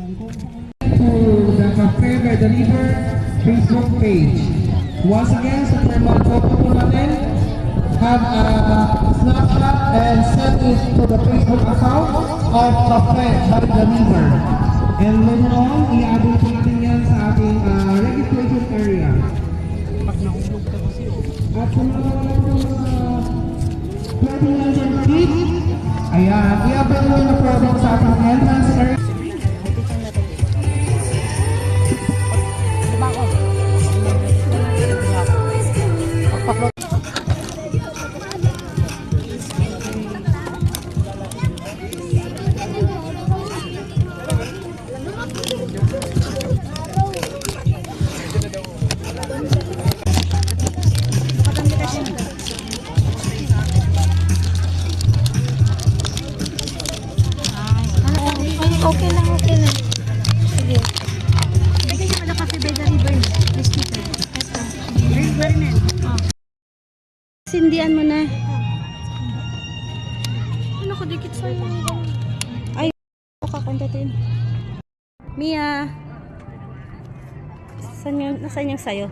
To the Cafe by the River Facebook page. Once again, sa formal photo po natin, have a snapshot and send it to the Facebook account of Cafe by the River. And later on, i-upload po natin yan sa ating registration area. At kung nakawala po pwedeng nandyan seat, ayan, i-upload mo na product sa ating entrance area. Okay lang, okay lang. Sige. Pwede siya pala Cafe by the River. Let's keep it. River na. Sindihan mo na. Ano ko, dikit sa'yo. Ay, kakontatin. Mia. Nasaan yung sayo?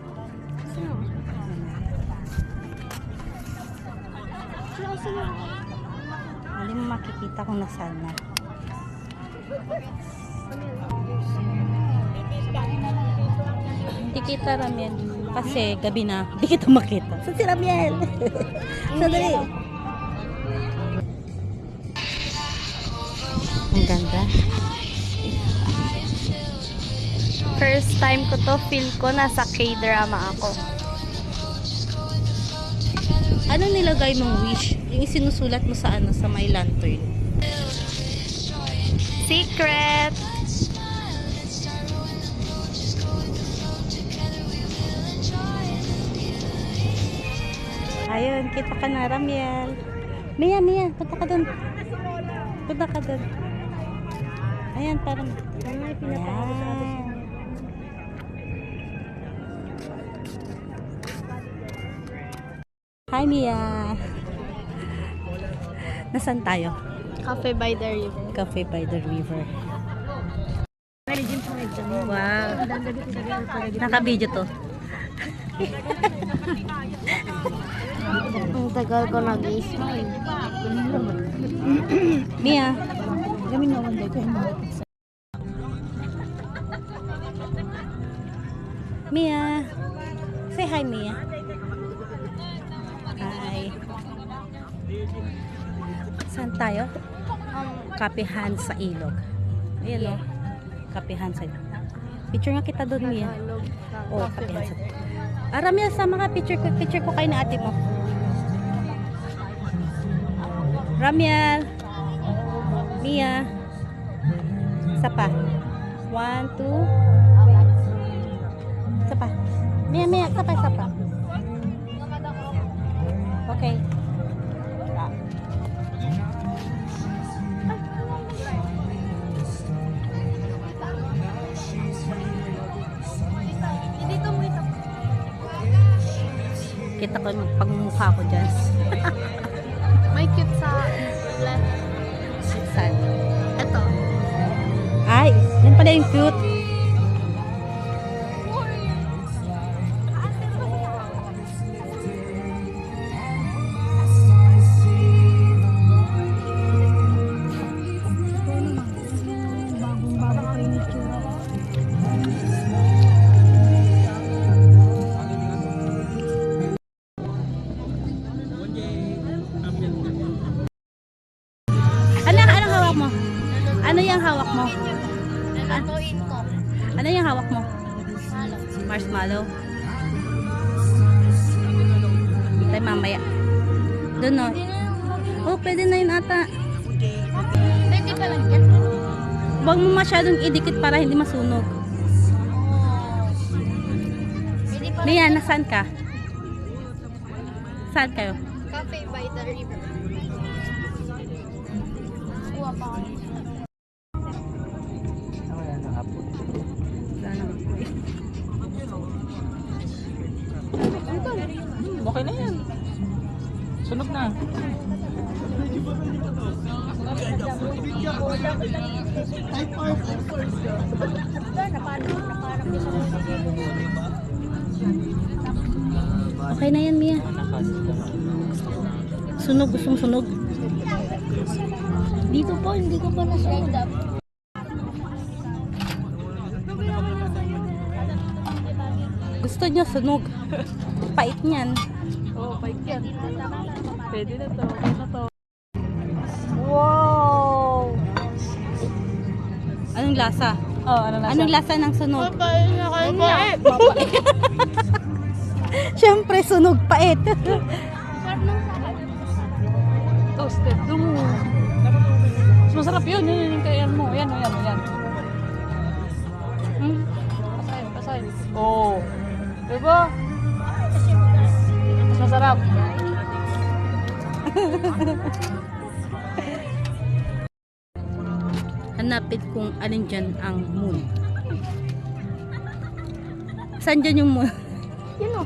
Hindi mo makikita kung nasaan na. Hindi kita Ramiel kasi gabi na, hindi kita makita. Saan si Ramiel? Sandali. Ang ganda. First time ko to, feel ko nasa K-drama ako. Ano nilagay mong wish? Yung isinusulat mo sa ano, sa may lantern. Secret! Ayun, kita ka na, Ramiel. Mia, punta ka dun. Punta ka dun. Ayan, parang... Ayan. Hi, Mia. Nasaan tayo? Cafe by the River. Cafe by the River. Wow. Naka-video to. Ang tagal ko nag-i-smile. Mia. Mia. Say hi, Mia. Hi. Saan tayo? Kapihan sa ilog. Ayan o. Kapihan sa ilog. Picture nga kita doon, Mia. Oh, kapihan sa ilog. Ramiel, sama ka. Picture ko kayo na ate mo. Ramiel. Mia. Isa pa. 1, 2. Isa pa. Mia. Isa pa. Okay. Kita ko yung pagmumukha ko dyan. May cute sa left. Saan? Ito. Ay, yan pala yung cute. Ano yung hawak mo? Lulutuin ko. Ano yung hawak mo? Marshmallow. Tayo mamaya. Doon no. Oh, pwede na yun ata. Pwede pa lang yan. Huwag mo masyadong idikit para hindi masunog. Pwede pa lang. Mia, nasaan ka? Saan kayo? Cafe by the River. Kuha pa ako. Okay na yan. Sunog na. Okay na yan, Mia. Sunog, gustong sunog. Dito po, hindi ko pa na-slide up. Gusto niya sunog. Pait niyan. Oo, bike yan. Pwede na to, okay na to. Wow! Anong lasa? Oh, ano na Anong lasa ng sunog? Pakain na kayo niya. Siyempre, sunog pait. Sarap ng sakit. Toasted. Mas masarap yun. Yun yung kaya mo. Yan. Pasay. Oo. Diba? Mas masarap. Hanapin kung alin dyan ang moon. Saan dyan yung moon? Yun o.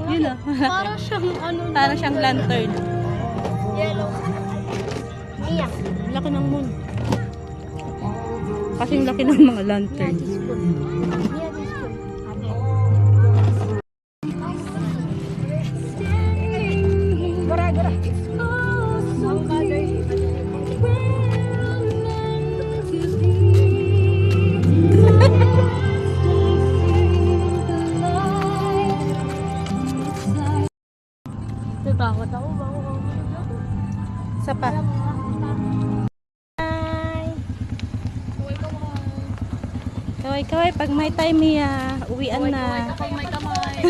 Yun o. Para siyang ano. Para siyang lantern. Yellow. Mia. Laki ng moon. Kasing laki ng mga lantern. Mia, this one. Gora. Natakot ako. Isa pa. Kaway, pag may time, Mia, uwian na. May kamay.